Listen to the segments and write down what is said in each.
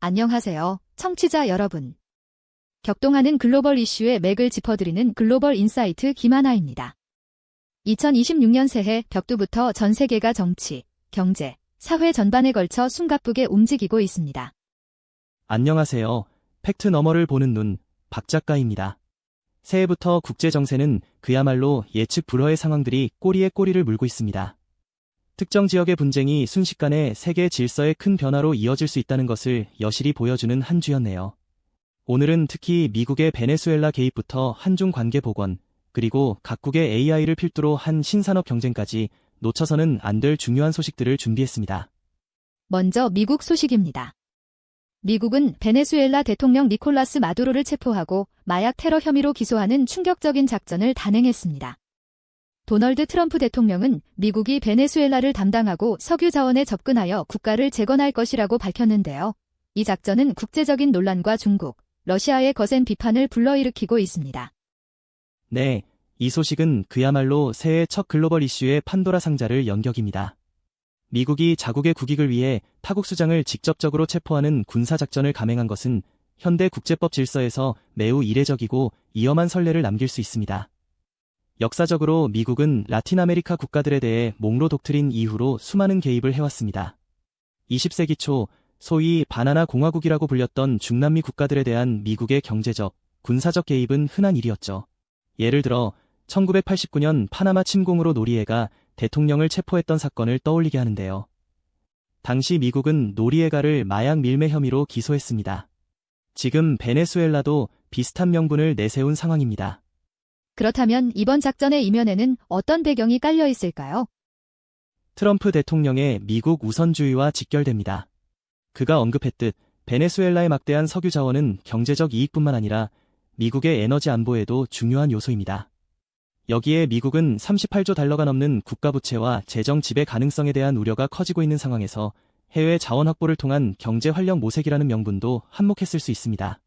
안녕하세요, 청취자 여러분. 격동하는 글로벌 이슈의 맥을 짚어드리는 글로벌 인사이트 김하나입니다. 2026년 새해 벽두부터 전 세계가 정치, 경제, 사회 전반에 걸쳐 숨가쁘게 움직이고 있습니다. 안녕하세요. 팩트 너머를 보는 눈, 박 작가입니다. 새해부터 국제 정세는 그야말로 예측 불허의 상황들이 꼬리에 꼬리를 물고 있습니다. 특정 지역의 분쟁이 순식간에 세계 질서의 큰 변화로 이어질 수 있다는 것을 여실히 보여주는 한 주였네요. 오늘은 특히 미국의 베네수엘라 개입부터 한중 관계 복원, 그리고 각국의 AI를 필두로 한 신산업 경쟁까지 놓쳐서는 안 될 중요한 소식들을 준비했습니다. 먼저 미국 소식입니다. 미국은 베네수엘라 대통령 니콜라스 마두로를 체포하고 마약 테러 혐의로 기소하는 충격적인 작전을 단행했습니다. 도널드 트럼프 대통령은 미국이 베네수엘라를 담당하고 석유 자원에 접근하여 국가를 재건할 것이라고 밝혔는데요. 이 작전은 국제적인 논란과 중국, 러시아의 거센 비판을 불러일으키고 있습니다. 네, 이 소식은 그야말로 새해 첫 글로벌 이슈의 판도라 상자를 연 격입니다. 미국이 자국의 국익을 위해 타국 수장을 직접적으로 체포하는 군사작전을 감행한 것은 현대 국제법 질서에서 매우 이례적이고 위험한 선례를 남길 수 있습니다. 역사적으로 미국은 라틴 아메리카 국가들에 대해 몽로 독트린 이후로 수많은 개입을 해왔습니다. 20세기 초 소위 바나나 공화국이라고 불렸던 중남미 국가들에 대한 미국의 경제적, 군사적 개입은 흔한 일이었죠. 예를 들어 1989년 파나마 침공으로 노리에가 대통령을 체포했던 사건을 떠올리게 하는데요. 당시 미국은 노리에가를 마약 밀매 혐의로 기소했습니다. 지금 베네수엘라도 비슷한 명분을 내세운 상황입니다. 그렇다면 이번 작전의 이면에는 어떤 배경이 깔려 있을까요? 트럼프 대통령의 미국 우선주의와 직결됩니다. 그가 언급했듯 베네수엘라의 막대한 석유 자원은 경제적 이익뿐만 아니라 미국의 에너지 안보에도 중요한 요소입니다. 여기에 미국은 38조 달러가 넘는 국가부채와 재정 지배 가능성에 대한 우려가 커지고 있는 상황에서 해외 자원 확보를 통한 경제 활력 모색이라는 명분도 한몫했을 수 있습니다.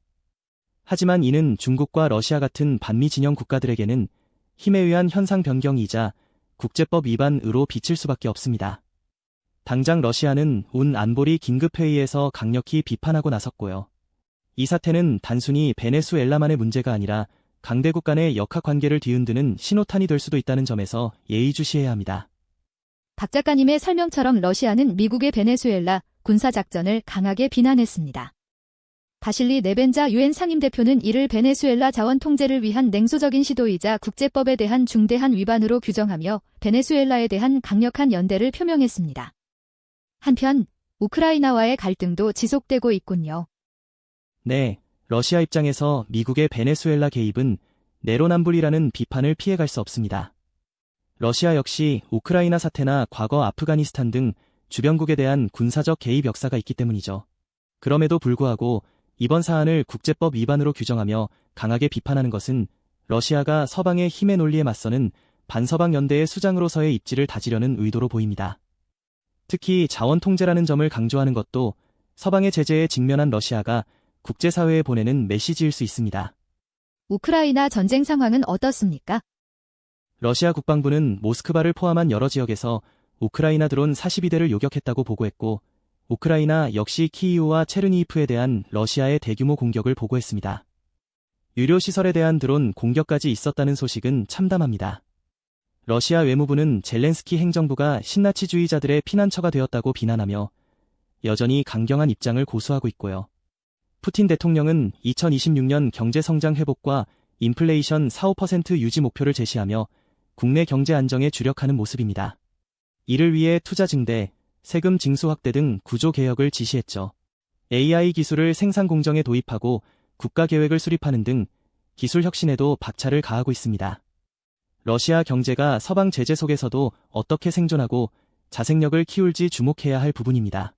하지만 이는 중국과 러시아 같은 반미 진영 국가들에게는 힘에 의한 현상 변경이자 국제법 위반으로 비칠 수밖에 없습니다. 당장 러시아는 운 안보리 긴급회의에서 강력히 비판하고 나섰고요. 이 사태는 단순히 베네수엘라만의 문제가 아니라 강대국 간의 역학관계를 뒤흔드는 신호탄이 될 수도 있다는 점에서 예의주시해야 합니다. 박 작가님의 설명처럼 러시아는 미국의 베네수엘라 군사작전을 강하게 비난했습니다. 바실리 네벤자 유엔 상임대표는 이를 베네수엘라 자원 통제를 위한 냉소적인 시도이자 국제법에 대한 중대한 위반으로 규정하며 베네수엘라에 대한 강력한 연대를 표명했습니다. 한편 우크라이나와의 갈등도 지속되고 있군요. 네, 러시아 입장에서 미국의 베네수엘라 개입은 내로남불이라는 비판을 피해갈 수 없습니다. 러시아 역시 우크라이나 사태나 과거 아프가니스탄 등 주변국에 대한 군사적 개입 역사가 있기 때문이죠. 그럼에도 불구하고 이번 사안을 국제법 위반으로 규정하며 강하게 비판하는 것은 러시아가 서방의 힘의 논리에 맞서는 반서방 연대의 수장으로서의 입지를 다지려는 의도로 보입니다. 특히 자원 통제라는 점을 강조하는 것도 서방의 제재에 직면한 러시아가 국제사회에 보내는 메시지일 수 있습니다. 우크라이나 전쟁 상황은 어떻습니까? 러시아 국방부는 모스크바를 포함한 여러 지역에서 우크라이나 드론 42대를 요격했다고 보고했고, 우크라이나 역시 키이우와 체르니히프에 대한 러시아의 대규모 공격을 보고했습니다. 유료 시설에 대한 드론 공격까지 있었다는 소식은 참담합니다. 러시아 외무부는 젤렌스키 행정부가 신나치주의자들의 피난처가 되었다고 비난하며 여전히 강경한 입장을 고수하고 있고요. 푸틴 대통령은 2026년 경제성장 회복과 인플레이션 4~5% 유지 목표를 제시하며 국내 경제 안정에 주력하는 모습입니다. 이를 위해 투자 증대, 세금 징수 확대 등 구조 개혁을 지시했죠. AI 기술을 생산 공정에 도입하고 국가 계획을 수립하는 등 기술 혁신에도 박차를 가하고 있습니다. 러시아 경제가 서방 제재 속에서도 어떻게 생존하고 자생력을 키울지 주목해야 할 부분입니다.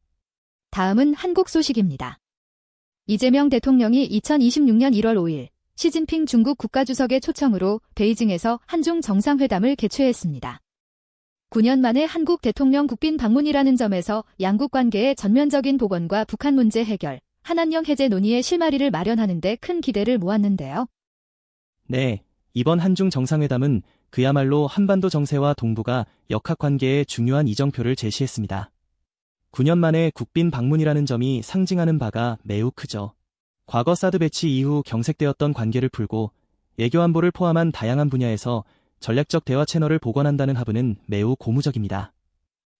다음은 한국 소식입니다. 이재명 대통령이 2026년 1월 5일 시진핑 중국 국가주석의 초청으로 베이징에서 한중 정상회담을 개최했습니다. 9년 만에 한국 대통령 국빈 방문이라는 점에서 양국 관계의 전면적인 복원과 북한 문제 해결, 한한령 해제 논의의 실마리를 마련하는 데 큰 기대를 모았는데요. 네, 이번 한중 정상회담은 그야말로 한반도 정세와 동북아 역학관계의 중요한 이정표를 제시했습니다. 9년 만에 국빈 방문이라는 점이 상징하는 바가 매우 크죠. 과거 사드 배치 이후 경색되었던 관계를 풀고 외교 안보를 포함한 다양한 분야에서 전략적 대화 채널을 복원한다는 하부는 매우 고무적입니다.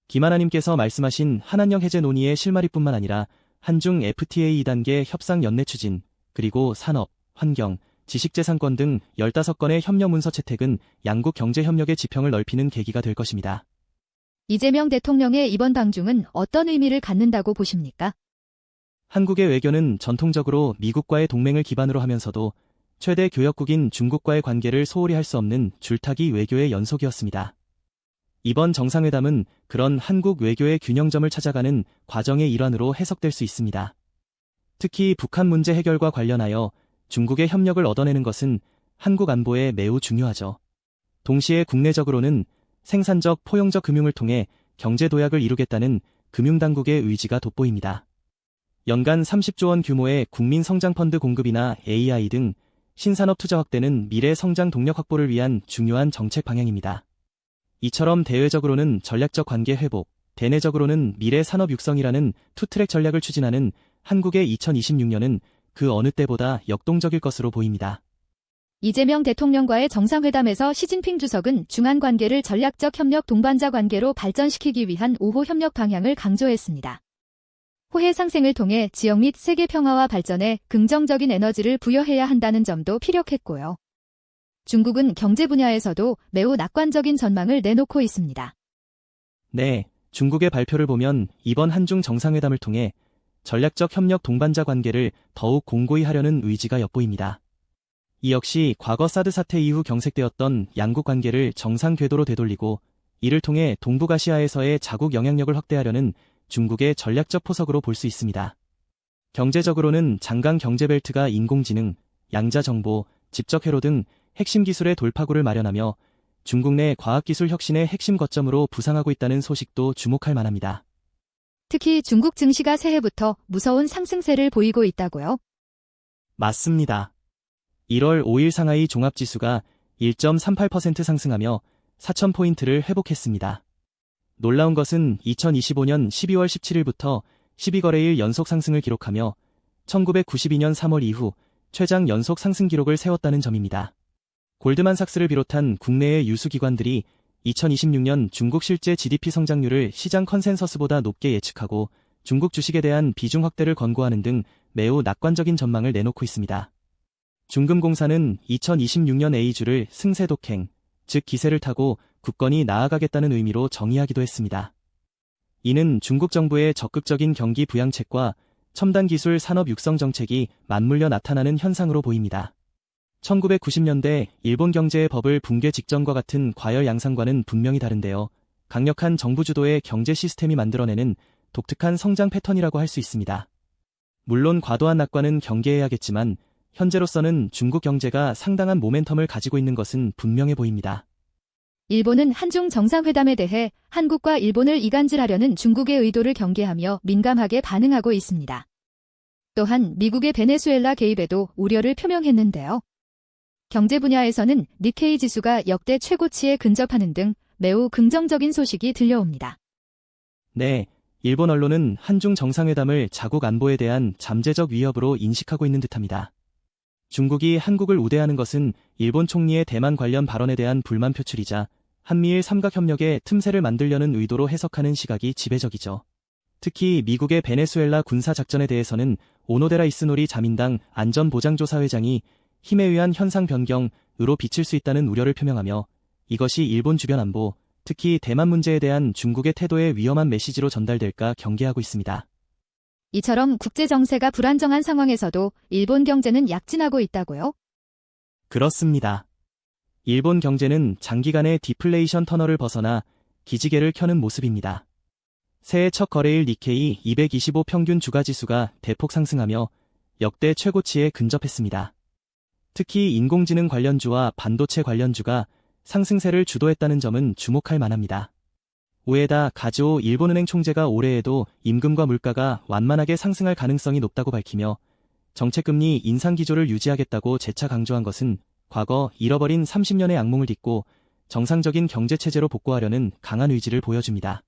김하나님께서 말씀하신 한한령 해제 논의의 실마리뿐만 아니라 한중 FTA 2단계 협상 연내 추진, 그리고 산업, 환경, 지식재산권 등 15건의 협력 문서 채택은 양국 경제협력의 지평을 넓히는 계기가 될 것입니다. 이재명 대통령의 이번 방중은 어떤 의미를 갖는다고 보십니까? 한국의 외교는 전통적으로 미국과의 동맹을 기반으로 하면서도 최대 교역국인 중국과의 관계를 소홀히 할 수 없는 줄타기 외교의 연속이었습니다. 이번 정상회담은 그런 한국 외교의 균형점을 찾아가는 과정의 일환으로 해석될 수 있습니다. 특히 북한 문제 해결과 관련하여 중국의 협력을 얻어내는 것은 한국 안보에 매우 중요하죠. 동시에 국내적으로는 생산적, 포용적 금융을 통해 경제 도약을 이루겠다는 금융당국의 의지가 돋보입니다. 연간 30조 원 규모의 국민성장펀드 공급이나 AI 등 신산업 투자 확대는 미래 성장 동력 확보를 위한 중요한 정책 방향입니다. 이처럼 대외적으로는 전략적 관계 회복, 대내적으로는 미래 산업 육성이라는 투트랙 전략을 추진하는 한국의 2026년은 그 어느 때보다 역동적일 것으로 보입니다. 이재명 대통령과의 정상회담에서 시진핑 주석은 중한 관계를 전략적 협력 동반자 관계로 발전시키기 위한 5호 협력 방향을 강조했습니다. 호혜 상생을 통해 지역 및 세계 평화와 발전에 긍정적인 에너지를 부여해야 한다는 점도 피력했고요. 중국은 경제 분야에서도 매우 낙관적인 전망을 내놓고 있습니다. 네, 중국의 발표를 보면 이번 한중 정상회담을 통해 전략적 협력 동반자 관계를 더욱 공고히 하려는 의지가 엿보입니다. 이 역시 과거 사드 사태 이후 경색되었던 양국 관계를 정상 궤도로 되돌리고 이를 통해 동북아시아에서의 자국 영향력을 확대하려는 중국의 전략적 포석으로 볼 수 있습니다. 경제적으로는 장강 경제벨트가 인공지능, 양자정보, 집적회로 등 핵심 기술의 돌파구를 마련하며 중국 내 과학기술 혁신의 핵심 거점으로 부상하고 있다는 소식도 주목할 만합니다. 특히 중국 증시가 새해부터 무서운 상승세를 보이고 있다고요? 맞습니다. 1월 5일 상하이 종합지수가 1.38% 상승하며 4,000포인트를 회복했습니다. 놀라운 것은 2025년 12월 17일부터 12거래일 연속 상승을 기록하며 1992년 3월 이후 최장 연속 상승 기록을 세웠다는 점입니다. 골드만삭스를 비롯한 국내의 유수기관들이 2026년 중국 실제 GDP 성장률을 시장 컨센서스보다 높게 예측하고 중국 주식에 대한 비중 확대를 권고하는 등 매우 낙관적인 전망을 내놓고 있습니다. 중금공사는 2026년 A주를 승세 독행, 즉 기세를 타고 굳건히 나아가겠다는 의미로 정의하기도 했습니다. 이는 중국 정부의 적극적인 경기 부양책과 첨단 기술 산업 육성 정책이 맞물려 나타나는 현상으로 보입니다. 1990년대 일본 경제의 버블 붕괴 직전과 같은 과열 양상과는 분명히 다른데요. 강력한 정부 주도의 경제 시스템이 만들어내는 독특한 성장 패턴이라고 할 수 있습니다. 물론 과도한 낙관은 경계해야겠지만 현재로서는 중국 경제가 상당한 모멘텀을 가지고 있는 것은 분명해 보입니다. 일본은 한중 정상회담에 대해 한국과 일본을 이간질하려는 중국의 의도를 경계하며 민감하게 반응하고 있습니다. 또한 미국의 베네수엘라 개입에도 우려를 표명했는데요. 경제 분야에서는 니케이 지수가 역대 최고치에 근접하는 등 매우 긍정적인 소식이 들려옵니다. 네, 일본 언론은 한중 정상회담을 자국 안보에 대한 잠재적 위협으로 인식하고 있는 듯합니다. 중국이 한국을 우대하는 것은 일본 총리의 대만 관련 발언에 대한 불만 표출이자 한미일 삼각협력의 틈새를 만들려는 의도로 해석하는 시각이 지배적이죠. 특히 미국의 베네수엘라 군사작전에 대해서는 오노데라 이스노리 자민당 안전보장조사회장이 힘에 의한 현상 변경으로 비칠 수 있다는 우려를 표명하며 이것이 일본 주변 안보, 특히 대만 문제에 대한 중국의 태도에 위험한 메시지로 전달될까 경계하고 있습니다. 이처럼 국제 정세가 불안정한 상황에서도 일본 경제는 약진하고 있다고요? 그렇습니다. 일본 경제는 장기간의 디플레이션 터널을 벗어나 기지개를 켜는 모습입니다. 새해 첫 거래일 니케이 225 평균 주가지수가 대폭 상승하며 역대 최고치에 근접했습니다. 특히 인공지능 관련주와 반도체 관련주가 상승세를 주도했다는 점은 주목할 만합니다. 우에다 가즈오 일본은행 총재가 올해에도 임금과 물가가 완만하게 상승할 가능성이 높다고 밝히며 정책금리 인상 기조를 유지하겠다고 재차 강조한 것은 과거 잃어버린 30년의 악몽을 딛고 정상적인 경제체제로 복구하려는 강한 의지를 보여줍니다.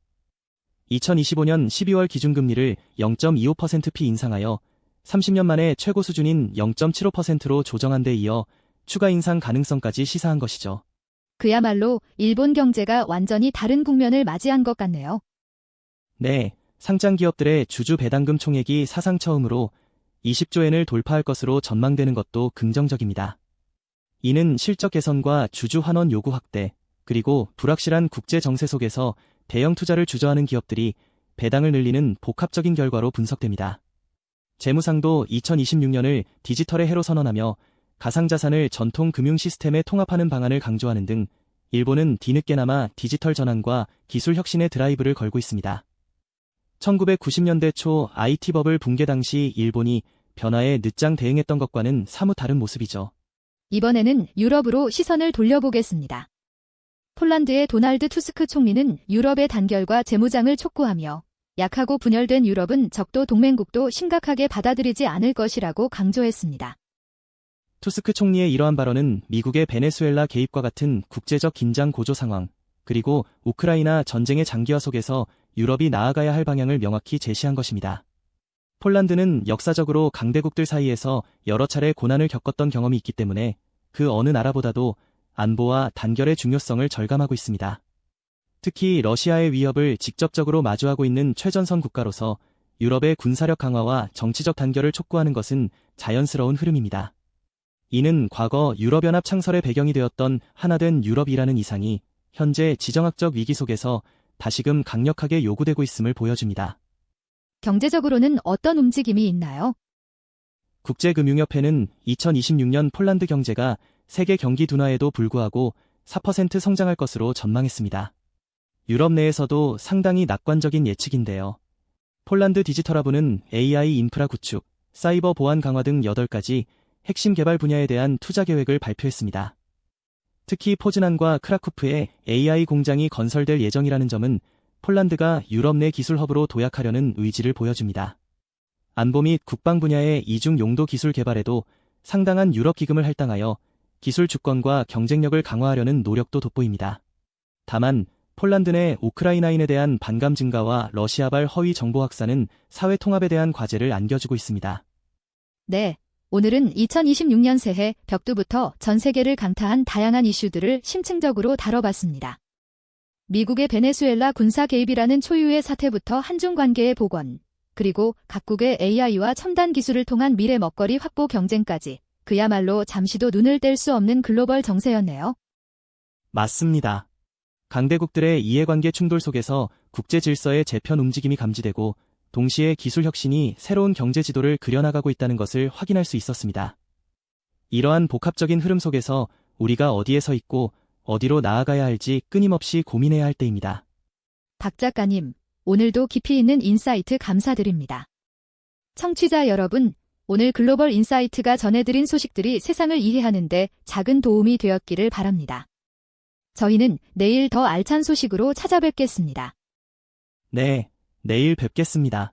2025년 12월 기준금리를 0.25%p 인상하여 30년 만에 최고 수준인 0.75%로 조정한 데 이어 추가 인상 가능성까지 시사한 것이죠. 그야말로 일본 경제가 완전히 다른 국면을 맞이한 것 같네요. 네, 상장 기업들의 주주 배당금 총액이 사상 처음으로 20조 엔을 돌파할 것으로 전망되는 것도 긍정적입니다. 이는 실적 개선과 주주 환원 요구 확대, 그리고 불확실한 국제 정세 속에서 대형 투자를 주저하는 기업들이 배당을 늘리는 복합적인 결과로 분석됩니다. 재무상도 2026년을 디지털의 해로 선언하며 가상자산을 전통 금융 시스템에 통합하는 방안을 강조하는 등 일본은 뒤늦게나마 디지털 전환과 기술 혁신의 드라이브를 걸고 있습니다. 1990년대 초 IT 버블 붕괴 당시 일본이 변화에 늦장 대응했던 것과는 사뭇 다른 모습이죠. 이번에는 유럽으로 시선을 돌려보겠습니다. 폴란드의 도날드 투스크 총리는 유럽의 단결과 재무장을 촉구하며 약하고 분열된 유럽은 적도 동맹국도 심각하게 받아들이지 않을 것이라고 강조했습니다. 투스크 총리의 이러한 발언은 미국의 베네수엘라 개입과 같은 국제적 긴장 고조 상황, 그리고 우크라이나 전쟁의 장기화 속에서 유럽이 나아가야 할 방향을 명확히 제시한 것입니다. 폴란드는 역사적으로 강대국들 사이에서 여러 차례 고난을 겪었던 경험이 있기 때문에 그 어느 나라보다도 안보와 단결의 중요성을 절감하고 있습니다. 특히 러시아의 위협을 직접적으로 마주하고 있는 최전선 국가로서 유럽의 군사력 강화와 정치적 단결을 촉구하는 것은 자연스러운 흐름입니다. 이는 과거 유럽연합 창설의 배경이 되었던 하나된 유럽이라는 이상이 현재 지정학적 위기 속에서 다시금 강력하게 요구되고 있음을 보여줍니다. 경제적으로는 어떤 움직임이 있나요? 국제금융협회는 2026년 폴란드 경제가 세계 경기 둔화에도 불구하고 4% 성장할 것으로 전망했습니다. 유럽 내에서도 상당히 낙관적인 예측인데요. 폴란드 디지털하브는 AI 인프라 구축, 사이버 보안 강화 등 8가지 핵심 개발 분야에 대한 투자 계획을 발표했습니다. 특히 포즈난과 크라쿠프에 AI 공장이 건설될 예정이라는 점은 폴란드가 유럽 내 기술 허브로 도약하려는 의지를 보여줍니다. 안보 및 국방 분야의 이중 용도 기술 개발에도 상당한 유럽 기금을 할당하여 기술 주권과 경쟁력을 강화하려는 노력도 돋보입니다. 다만 폴란드 내 우크라이나인에 대한 반감 증가와 러시아발 허위 정보 확산은 사회 통합에 대한 과제를 안겨주고 있습니다. 네, 오늘은 2026년 새해 벽두부터 전 세계를 강타한 다양한 이슈들을 심층적으로 다뤄봤습니다. 미국의 베네수엘라 군사 개입이라는 초유의 사태부터 한중 관계의 복원, 그리고 각국의 AI와 첨단 기술을 통한 미래 먹거리 확보 경쟁까지 그야말로 잠시도 눈을 뗄 수 없는 글로벌 정세였네요. 맞습니다. 강대국들의 이해관계 충돌 속에서 국제 질서의 재편 움직임이 감지되고 동시에 기술 혁신이 새로운 경제 지도를 그려나가고 있다는 것을 확인할 수 있었습니다. 이러한 복합적인 흐름 속에서 우리가 어디에 서 있고 어디로 나아가야 할지 끊임없이 고민해야 할 때입니다. 박 작가님, 오늘도 깊이 있는 인사이트 감사드립니다. 청취자 여러분, 오늘 글로벌 인사이트가 전해드린 소식들이 세상을 이해하는 데 작은 도움이 되었기를 바랍니다. 저희는 내일 더 알찬 소식으로 찾아뵙겠습니다. 네, 내일 뵙겠습니다.